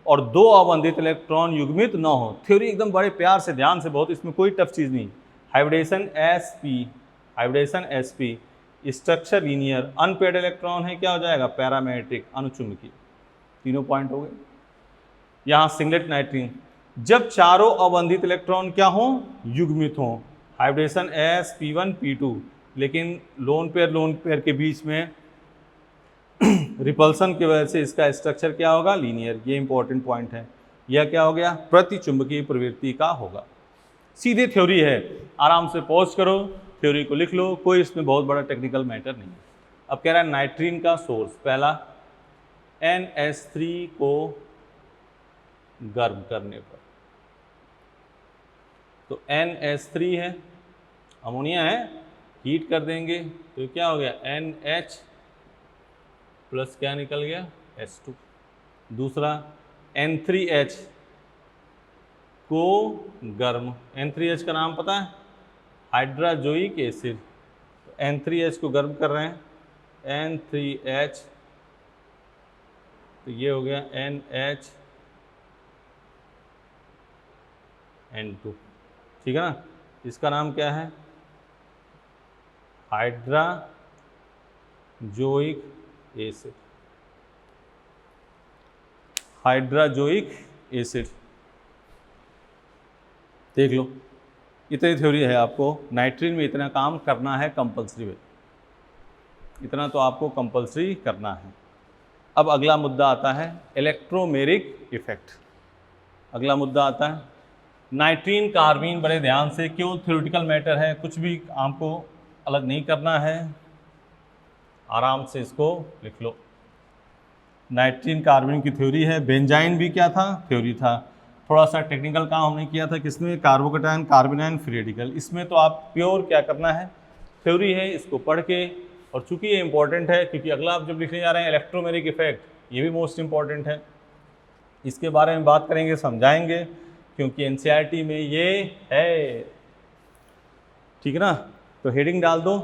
और दो अबंधित इलेक्ट्रॉन युग्मित न हो, थ्योरी एकदम बड़े प्यार से ध्यान से, बहुत इसमें कोई टफ चीज़ नहीं। Hybridization sp, hybridization sp, structure linear, unpaired electron है, क्या हो जाएगा? पैरामेट्रिक, अनुचुंबकीय। तीनों पॉइंट हो गए। यहाँ सिंगलेट नाइट्रीन, जब चारों अबंधित इलेक्ट्रॉन क्या हों? युग्मित हों। हाइब्रिडेशन sp1 p2, लेकिन लोन पेयर के बीच में रिपल्सन की वजह से इसका स्ट्रक्चर क्या होगा? लीनियर। ये इंपॉर्टेंट पॉइंट है। यह क्या हो गया? प्रतिचुंबकीय प्रवृत्ति का होगा। सीधे थ्योरी है, आराम से पॉज करो, थ्योरी को लिख लो, कोई इसमें बहुत बड़ा टेक्निकल मैटर नहीं है। अब कह रहा है नाइट्रीन का सोर्स, पहला NH3 को गर्म करने पर, तो NH3 है, अमोनिया है, हीट कर देंगे तो क्या हो गया? NH प्लस क्या निकल गया? H2। दूसरा N3H को गर्म, N3H का नाम पता है? Hydrazoic acid. तो N3H को गर्म कर रहे हैं, N3H, तो ये हो गया NH N2, ठीक है ना। इसका नाम क्या है? Hydrazoic acid, hydrazoic acid. देख लो, इतनी थ्योरी है। आपको नाइट्रीन में इतना काम करना है कंपलसरी में, इतना तो आपको कंपलसरी करना है। अब अगला मुद्दा आता है इलेक्ट्रोमेरिक इफेक्ट। अगला मुद्दा आता है नाइट्रीन कार्बीन, बड़े ध्यान से, क्यों थ्योरेटिकल मैटर है, कुछ भी आपको अलग नहीं करना है, आराम से इसको लिख लो। नाइट्रीन कार्बन की थ्योरी है। बेंजाइन भी क्या था, थ्योरी था। थोड़ा सा टेक्निकल काम हमने किया था किसमें, कार्बोकेटायन, कार्बोनाइन, फ्री रेडिकल। इसमें तो आप प्योर क्या करना है, थ्योरी है, इसको पढ़ के, और चूंकि ये इंपॉर्टेंट है क्योंकि अगला आप जब लिखने जा रहे हैं इलेक्ट्रोमेरिक इफेक्ट, ये भी मोस्ट इंपॉर्टेंट है, इसके बारे में बात करेंगे, समझाएंगे, क्योंकि एनसीईआरटी में ये है, ठीक है ना। तो हेडिंग डाल दो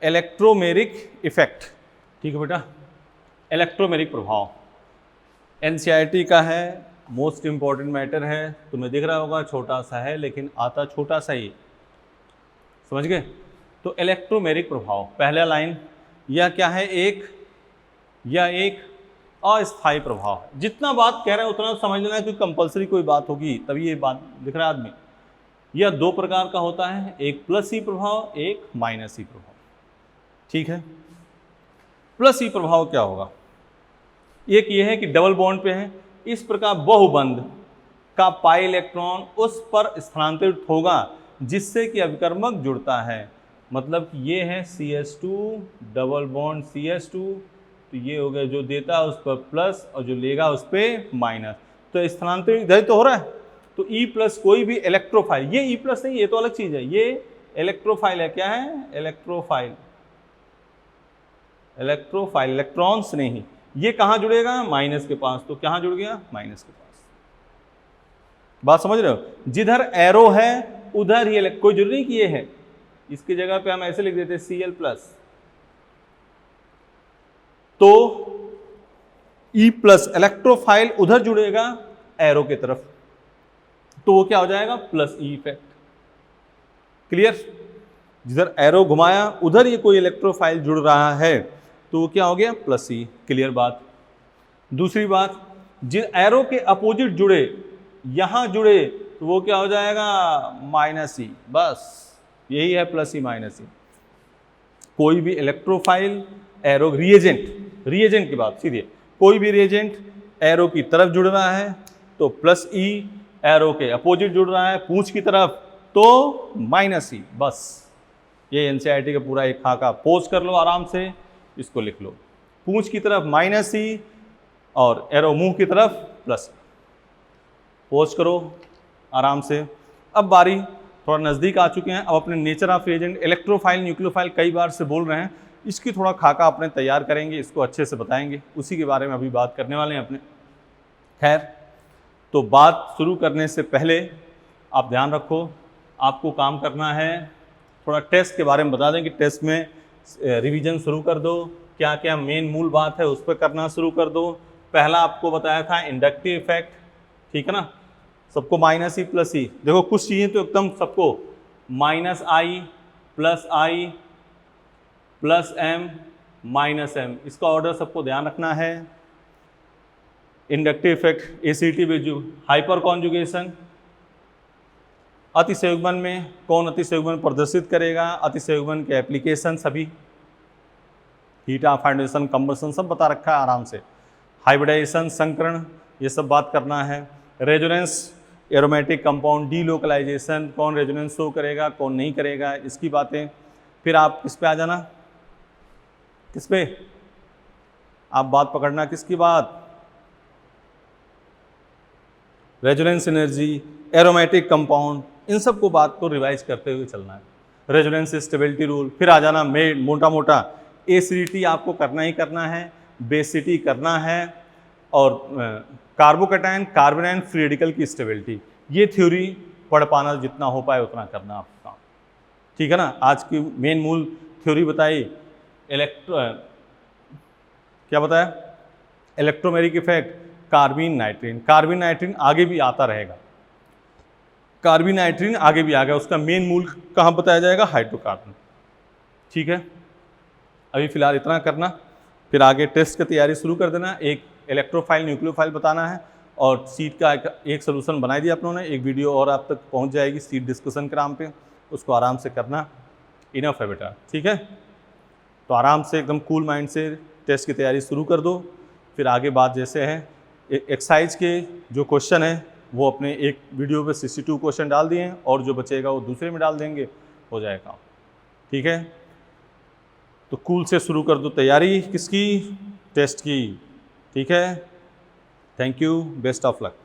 इलेक्ट्रोमेरिक इफेक्ट, ठीक है बेटा, इलेक्ट्रोमेरिक प्रभाव एनसीईआरटी का है, मोस्ट इंपॉर्टेंट मैटर है। तुम्हें दिख रहा होगा छोटा सा है लेकिन आता छोटा सा ही, समझ गए। तो इलेक्ट्रोमेरिक प्रभाव, पहला लाइन, यह क्या है, यह एक अस्थायी प्रभाव है। जितना बात कह रहे हैं उतना समझ लेना, क्योंकि कंपलसरी कोई बात होगी तभी ये बात दिख रहा है आदमी। यह दो प्रकार का होता है, एक प्लस ई प्रभाव, एक माइनस ई प्रभाव, ठीक है। प्लस ई प्रभाव क्या होगा, एक ये है कि डबल बॉन्ड पे है, इस प्रकार बहुबंध का पाई इलेक्ट्रॉन उस पर स्थानांतरित होगा जिससे कि अभिकर्मक जुड़ता है। मतलब कि ये है CH2 डबल बॉन्ड CH2, तो ये हो गया जो देता है उस पर प्लस और जो लेगा उस पर माइनस, तो स्थानांतरित इधर तो हो रहा है। तो E प्लस कोई भी इलेक्ट्रोफाइल, ये E प्लस नहीं, ये तो अलग चीज है, ये इलेक्ट्रोफाइल है। क्या है, इलेक्ट्रोफाइल, इलेक्ट्रोफाइल, इलेक्ट्रॉन्स नहीं। ये कहां जुड़ेगा, माइनस के पास, तो कहां जुड़ गया, माइनस के पास। बात समझ रहे हो, जिधर एरो है उधर ही, कोई जरूरी नहीं कि ये है, इसकी जगह पे हम ऐसे लिख देते Cl प्लस, तो E प्लस इलेक्ट्रोफाइल उधर जुड़ेगा एरो की तरफ, तो वो क्या हो जाएगा, प्लस ई इफेक्ट। क्लियर, जिधर एरो घुमाया उधर ये कोई इलेक्ट्रोफाइल जुड़ रहा है तो वो क्या हो गया, प्लस ई। क्लियर बात। दूसरी बात, जिन एरो के अपोजिट जुड़े, यहां जुड़े, तो वो क्या हो जाएगा, माइनस ई। बस यही है प्लस ई माइनस ई। कोई भी इलेक्ट्रोफाइल एरो, रिएजेंट की बात सीधे, कोई भी रिएजेंट एरो की तरफ जुड़ रहा है तो प्लस ई, एरो के अपोजिट जुड़ रहा है पूंछ की तरफ तो माइनस ई। बस ये एनसीईआरटी का पूरा एक खाका, पोज कर लो आराम से, इसको लिख लो, पूंछ की तरफ माइनस ई और एरो मुंह की तरफ प्लस। पोज करो आराम से। अब बारी, थोड़ा नज़दीक आ चुके हैं, अब अपने nature of reagent, electrophile, nucleophile कई बार से बोल रहे हैं, इसकी थोड़ा खाका अपने तैयार करेंगे, इसको अच्छे से बताएंगे, उसी के बारे में अभी बात करने वाले हैं अपने। खैर, तो बात शुरू करने से पहले आप ध्यान रखो, आपको काम करना है, थोड़ा टेस्ट के बारे में बता दें कि टेस्ट में रिवीजन शुरू कर दो, क्या क्या मेन मूल बात है उस पर करना शुरू कर दो। पहला आपको बताया था इंडक्टिव इफेक्ट, ठीक है ना, सबको माइनस ई प्लस ई, देखो कुछ चीज़ें तो एकदम सबको माइनस आई प्लस एम माइनस एम, इसका ऑर्डर सबको ध्यान रखना है। Inductive effect एसिटी Beju, hyper conjugation, अतिसंयुग्मन में कौन अतिसंयुग्मन प्रदर्शित करेगा, अतिसंयुग्मन के एप्लीकेशन सभी, हीट ऑफ हाइड्रेशन, कंबशन सब बता रखा है आराम से। हाइब्रिडाइजेशन, संकरण, ये सब बात करना है। रेजोनेंस, एरोमेटिक कंपाउंड, डीलोकलाइजेशन, कौन रेजोनेंस शो करेगा कौन नहीं करेगा, इसकी बातें। फिर आप किस पे आ जाना, किस पे आप बात पकड़ना, किसकी बात, रेजोनेंस एनर्जी, एरोमेटिक कंपाउंड, इन सब को बात को रिवाइज करते हुए चलना है। रेजोनेंस स्टेबिलिटी रूल, फिर आ जाना मोटा मोटा एसिडिटी आपको करना ही करना है, बेसिटी करना है, और कार्बोकेटायन, कार्बोनाइन, फ्री रेडिकल की स्टेबिलिटी। ये थ्योरी पढ़ पाना जितना हो पाए उतना करना आपका, ठीक है ना। आज की मेन मूल थ्योरी बताई, क्या बताया, इलेक्ट्रोमेरिक इफेक्ट, कार्बीन नाइट्रीन। कार्बीन नाइट्रीन आगे भी आता रहेगा, कार्बीन नाइट्रीन आगे भी आ गया, उसका मेन मूल कहाँ बताया जाएगा, हाइड्रोकार्बन, ठीक है। अभी फिलहाल इतना करना, फिर आगे टेस्ट की तैयारी शुरू कर देना। एक इलेक्ट्रोफाइल, न्यूक्लियोफाइल बताना है, और सीट का एक सोल्यूशन बना दिया अपनों ने, एक वीडियो और आप तक पहुंच जाएगी सीट डिस्कशन के नाम पे, उसको आराम से करना, इनफ है बेटा, ठीक है। तो आराम से एकदम कूल माइंड से टेस्ट की तैयारी शुरू कर दो। फिर आगे बात जैसे है, एक्सरसाइज के जो क्वेश्चन है वो अपने एक वीडियो पे 62 क्वेश्चन डाल दिए और जो बचेगा वो दूसरे में डाल देंगे, हो जाएगा। ठीक है, तो कूल से शुरू कर दो तैयारी किसकी, टेस्ट की। ठीक है, thank you, best of luck.